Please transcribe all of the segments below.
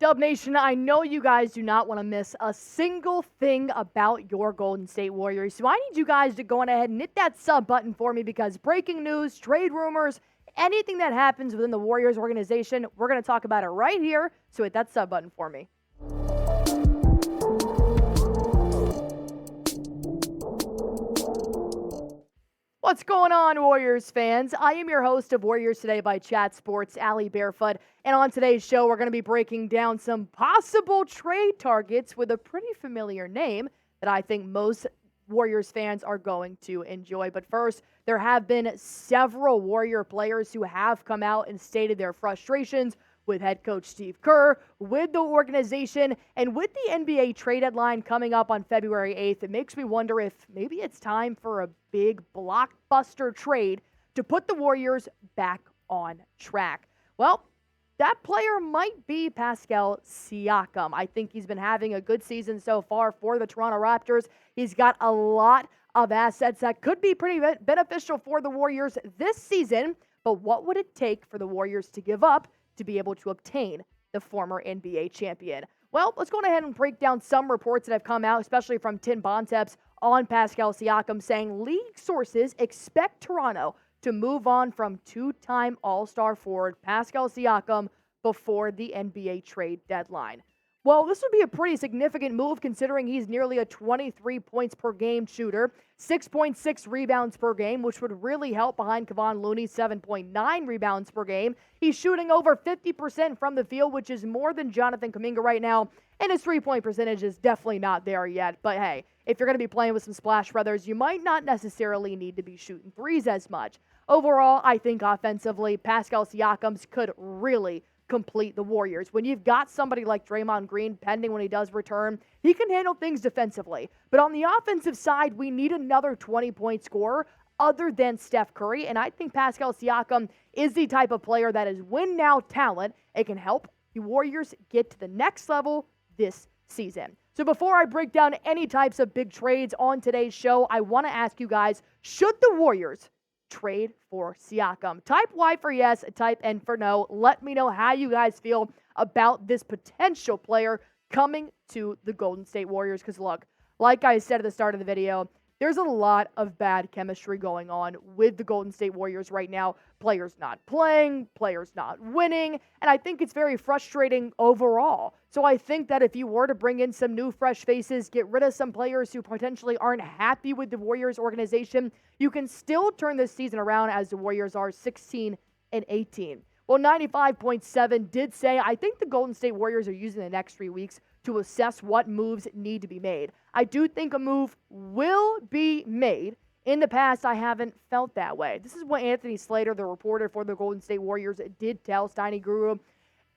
Dub Nation, I know you guys do not want to miss a single thing about your Golden State Warriors, so I need you guys to go on ahead and hit that sub button for me because breaking news, trade rumors, anything that happens within the Warriors organization, we're going to talk about it right here, so hit that sub button for me. What's going on, Warriors fans? I am your host of Warriors Today by Chat Sports, Allie Barefoot, and on today's show, we're going to be breaking down some possible trade targets with a pretty familiar name that I think most Warriors fans are going to enjoy. But first, there have been several Warrior players who have come out and stated their frustrations with head coach Steve Kerr, with the organization, and with the NBA trade deadline coming up on February 8th, it makes me wonder if maybe it's time for a big blockbuster trade to put the Warriors back on track. Well, that player might be Pascal Siakam. I think he's been having a good season so far for the Toronto Raptors. He's got a lot of assets that could be pretty beneficial for the Warriors this season, but what would it take for the Warriors to give up to be able to obtain the former NBA champion? Well, let's go ahead and break down some reports that have come out, especially from Tim Bontemps on Pascal Siakam, saying league sources expect Toronto to move on from two-time All-Star forward Pascal Siakam before the NBA trade deadline. Well, this would be a pretty significant move considering he's nearly a 23 points per game shooter, 6.6 rebounds per game, which would really help behind Kevon Looney's 7.9 rebounds per game. He's shooting over 50% from the field, which is more than Jonathan Kuminga right now, and his three-point percentage is definitely not there yet. But hey, if you're going to be playing with some Splash Brothers, you might not necessarily need to be shooting threes as much. Overall, I think offensively, Pascal Siakam could really complete the Warriors. When you've got somebody like Draymond Green, pending when he does return, he can handle things defensively. But on the offensive side, we need another 20-point scorer other than Steph Curry, and I think Pascal Siakam is the type of player that is win-now talent. It can help the Warriors get to the next level this season. So before I break down any types of big trades on today's show, I want to ask you guys, should the Warriors trade for Siakam? Type Y for yes, type N for no. Let me know how you guys feel about this potential player coming to the Golden State Warriors. Because look, like I said at the start of the video, there's a lot of bad chemistry going on with the Golden State Warriors right now. Players not playing, players not winning, and I think it's very frustrating overall. So I think that if you were to bring in some new fresh faces, get rid of some players who potentially aren't happy with the Warriors organization, you can still turn this season around as the Warriors are 16-18. Well, 95.7 did say, I think the Golden State Warriors are using the next 3 weeks to assess what moves need to be made. I do think a move will be made. In the past, I haven't felt that way. This is what Anthony Slater, the reporter for the Golden State Warriors, did tell Steiny Guru,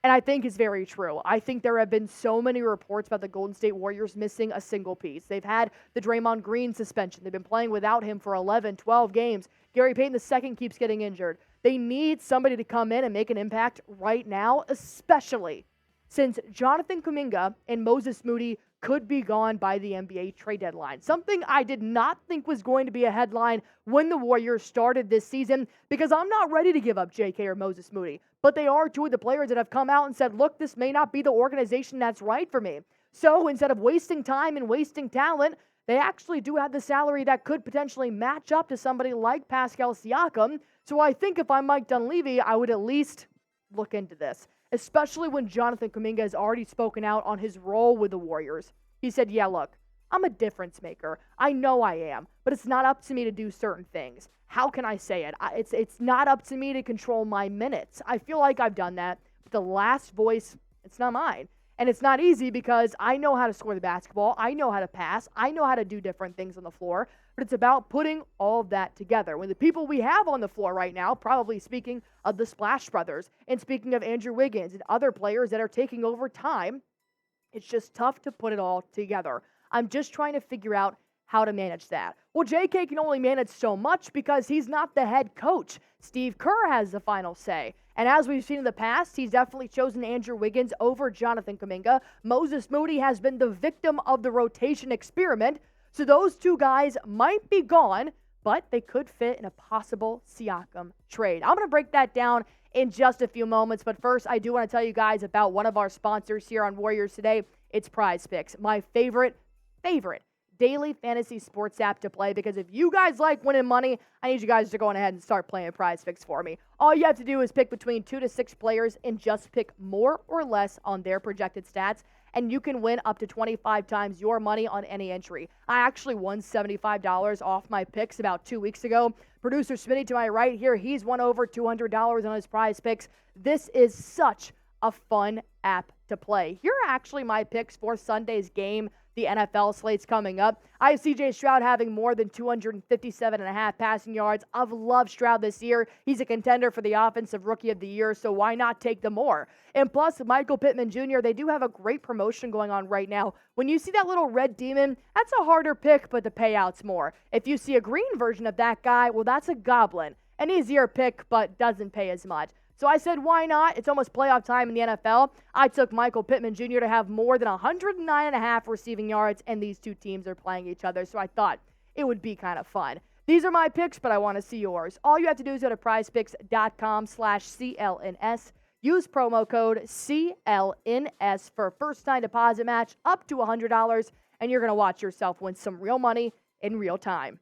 and I think it's very true. I think there have been so many reports about the Golden State Warriors missing a single piece. They've had the Draymond Green suspension. They've been playing without him for 11, 12 games. Gary Payton II keeps getting injured. They need somebody to come in and make an impact right now, especially since Jonathan Kuminga and Moses Moody could be gone by the NBA trade deadline. Something I did not think was going to be a headline when the Warriors started this season, because I'm not ready to give up JK or Moses Moody. But they are two of the players that have come out and said, look, this may not be the organization that's right for me. So instead of wasting time and wasting talent, they actually do have the salary that could potentially match up to somebody like Pascal Siakam. So I think if I'm Mike Dunleavy, I would at least look into this, especially when Jonathan Kuminga has already spoken out on his role with the Warriors. He said, yeah, look, I'm a difference maker. I know I am, but it's not up to me to do certain things. How can I say it? It's not up to me to control my minutes. I feel like I've done that, but the last voice, it's not mine. And it's not easy because I know how to score the basketball. I know how to pass. I know how to do different things on the floor. But it's about putting all of that together. When the people we have on the floor right now, probably speaking of the Splash Brothers and speaking of Andrew Wiggins and other players that are taking over time, it's just tough to put it all together. I'm just trying to figure out how to manage that. Well, JK can only manage so much because he's not the head coach. Steve Kerr has the final say. And as we've seen in the past, he's definitely chosen Andrew Wiggins over Jonathan Kuminga. Moses Moody has been the victim of the rotation experiment. So those two guys might be gone, but they could fit in a possible Siakam trade. I'm going to break that down in just a few moments. But first, I do want to tell you guys about one of our sponsors here on Warriors Today. It's Prize Picks, my favorite daily fantasy sports app to play, because if you guys like winning money, I need you guys to go on ahead and start playing Prize Picks for me. All you have to do is pick between 2 to 6 players and just pick more or less on their projected stats, and you can win up to 25 times your money on any entry. I actually won $75 off my picks about 2 weeks ago. Producer Smitty to my right here, he's won over $200 on his Prize Picks. This is such a fun app to play. Here are actually my picks for Sunday's game. The NFL slate's coming up. I have C.J. Stroud having more than 257.5 passing yards. I've loved Stroud this year. He's a contender for the Offensive Rookie of the Year, so why not take the more? And plus, Michael Pittman Jr., they do have a great promotion going on right now. When you see that little red demon, that's a harder pick, but the payout's more. If you see a green version of that guy, well, that's a goblin. An easier pick, but doesn't pay as much. So I said, why not? It's almost playoff time in the NFL. I took Michael Pittman Jr. to have more than 109.5 receiving yards, and these two teams are playing each other, so I thought it would be kind of fun. These are my picks, but I want to see yours. All you have to do is go to prizepicks.com/CLNS. Use promo code CLNS for a first-time deposit match up to $100, and you're going to watch yourself win some real money in real time.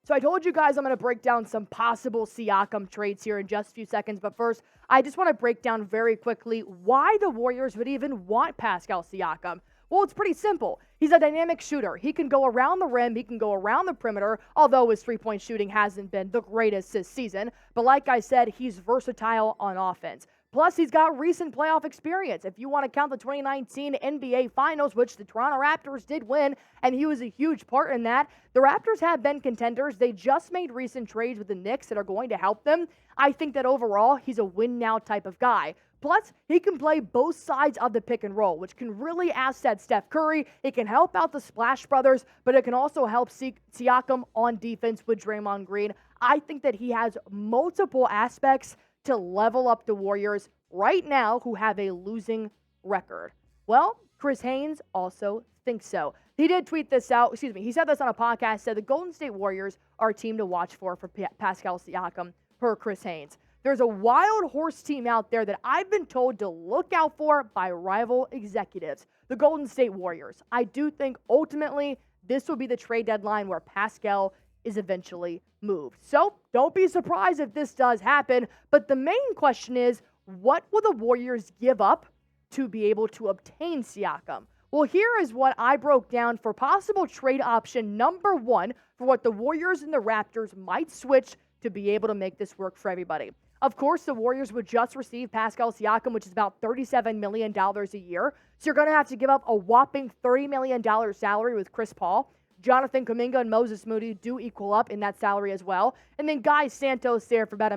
So I told you guys I'm going to break down some possible Siakam trades here in just a few seconds. But first, I just want to break down very quickly why the Warriors would even want Pascal Siakam. Well, it's pretty simple. He's a dynamic shooter. He can go around the rim. He can go around the perimeter, although his three-point shooting hasn't been the greatest this season. But like I said, he's versatile on offense. Plus, he's got recent playoff experience. If you want to count the 2019 NBA Finals, which the Toronto Raptors did win, and he was a huge part in that, the Raptors have been contenders. They just made recent trades with the Knicks that are going to help them. I think that overall, he's a win-now type of guy. Plus, he can play both sides of the pick and roll, which can really asset Steph Curry. It can help out the Splash Brothers, but it can also help Siakam on defense with Draymond Green. I think that he has multiple aspects to level up the Warriors right now, who have a losing record. Well, Chris Haynes also thinks so. He did tweet this out. He said this on a podcast, said the Golden State Warriors are a team to watch for Pascal Siakam, per Chris Haynes. There's a wild horse team out there that I've been told to look out for by rival executives, the Golden State Warriors. I do think ultimately this will be the trade deadline where Pascal is eventually moved. So don't be surprised if this does happen. But the main question is, what will the Warriors give up to be able to obtain Siakam? Well, here is what I broke down for possible trade option number 1 for what the Warriors and the Raptors might switch to be able to make this work for everybody. Of course, the Warriors would just receive Pascal Siakam, which is about $37 million a year. So you're going to have to give up a whopping $30 million salary with Chris Paul. Jonathan Kuminga and Moses Moody do equal up in that salary as well. And then Guy Santos there for about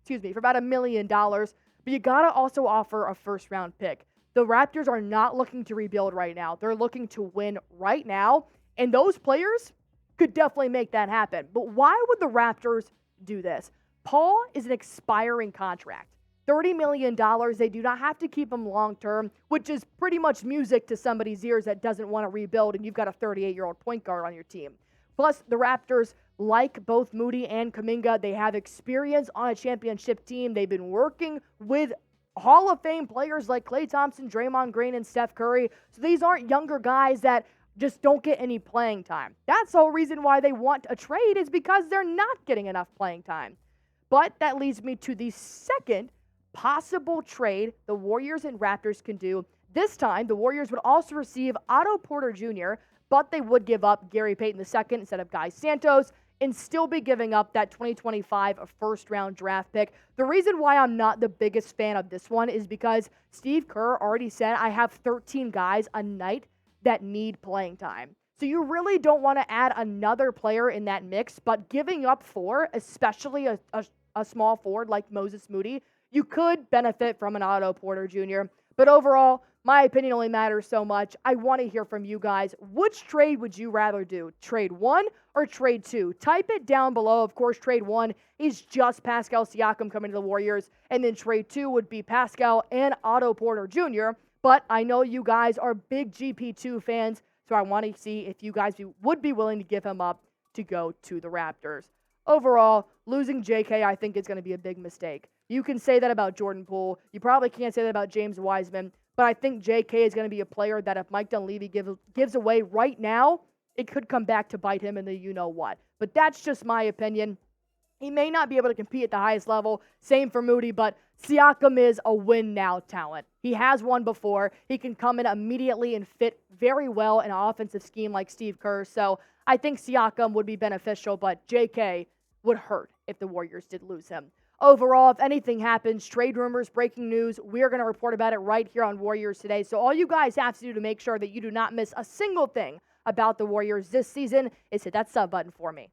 $1 million. But you got to also offer a first-round pick. The Raptors are not looking to rebuild right now. They're looking to win right now. And those players could definitely make that happen. But why would the Raptors do this? Paul is an expiring contract. $30 million. They do not have to keep him long-term, which is pretty much music to somebody's ears that doesn't want to rebuild, and you've got a 38-year-old point guard on your team. Plus, the Raptors, like both Moody and Kuminga, they have experience on a championship team. They've been working with Hall of Fame players like Klay Thompson, Draymond Green, and Steph Curry. So these aren't younger guys that just don't get any playing time. That's the whole reason why they want a trade, is because they're not getting enough playing time. But that leads me to the second possible trade the Warriors and Raptors can do. This time, the Warriors would also receive Otto Porter Jr., but they would give up Gary Payton II instead of Guy Santos and still be giving up that 2025 first-round draft pick. The reason why I'm not the biggest fan of this one is because Steve Kerr already said I have 13 guys a night that need playing time. So you really don't want to add another player in that mix, but giving up 4, especially a small forward like Moses Moody, you could benefit from an Otto Porter Jr. But overall, my opinion only matters so much. I want to hear from you guys. Which trade would you rather do? Trade 1 or trade 2? Type it down below. Of course, trade 1 is just Pascal Siakam coming to the Warriors. And then trade 2 would be Pascal and Otto Porter Jr. But I know you guys are big GP2 fans, so I want to see if you guys would be willing to give him up to go to the Raptors. Overall, losing JK, I think, is going to be a big mistake. You can say that about Jordan Poole. You probably can't say that about James Wiseman. But I think JK is going to be a player that if Mike Dunleavy gives away right now, it could come back to bite him in the you-know-what. But that's just my opinion. He may not be able to compete at the highest level. Same for Moody, but Siakam is a win-now talent. He has won before. He can come in immediately and fit very well in an offensive scheme like Steve Kerr. So I think Siakam would be beneficial, but JK would hurt if the Warriors did lose him. Overall, if anything happens, trade rumors, breaking news, we're going to report about it right here on Warriors Today. So all you guys have to do to make sure that you do not miss a single thing about the Warriors this season is hit that sub button for me.